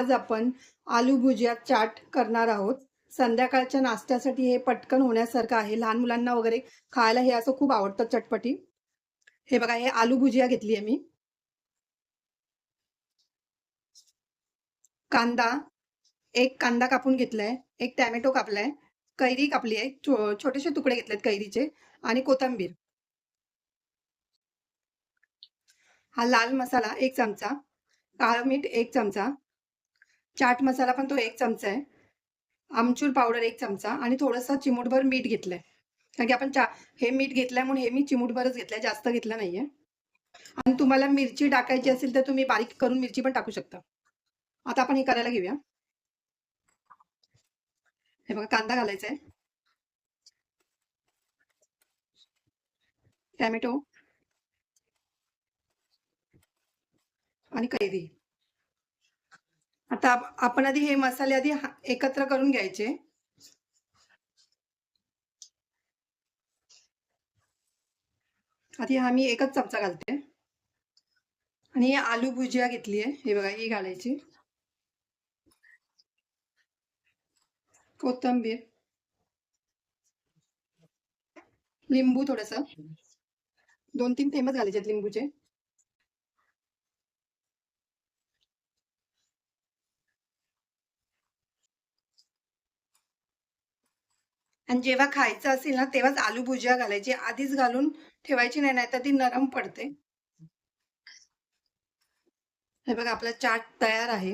आज आपण आलू भुजिया चाट करणार आहोत. संध्याकाळच्या नाश्त्यासाठी हे पटकन होण्यासारखं आहे. लहान मुलांना वगैरे खायला हे असं खूप आवडतं चटपटी. हे बघा, हे आलू भुजिया घेतली आहे मी. कांदा, एक कांदा कापून घेतलाय, एक टॅमॅटो कापलाय, कैरी कापली आहे, छोटेसे तुकडे घेतलेत कैरीचे आणि कोथिंबीर. हा लाल मसाला 1 चमचा, काळं मीठ 1 चमचा, चाट मसाला पण तो 1 चमचा आहे. आमचूर पावडर 1 चमचा आणि थोडंसं चिमूटभर मीठ घेतलंय. कारण की आपण हे मीठ घेतलंय म्हणून हे मी चिमूटभरच घेतलंय, जास्त घेतलं नाहीये. आणि तुम्हाला मिरची टाकायची असेल तर तुम्ही बारीक करून मिरची पण टाकू शकता. आता आपण हे करायला घेऊया. हे बघा, कांदा घालायचा आहे, टॅमॅटो आणि कैरी. आता आपण आधी हे मसाले आधी एकत्र करून घ्यायचे. आधी मी एकच चमचा घालते आणि ही आलू भुजिया घेतली आहे, हे बघा, ही घालायची. कोथिंबीर, लिंबू थोडंसं, 2-3 थेंबच घालायचे लिंबूचे. आणि जेव्हा खायचं असेल ना तेव्हाच आलू भुजिया घालायची, आधीच घालून ठेवायची नाही, नाहीतर ती नरम पडते. हे बघा, आपला चाट तयार आहे.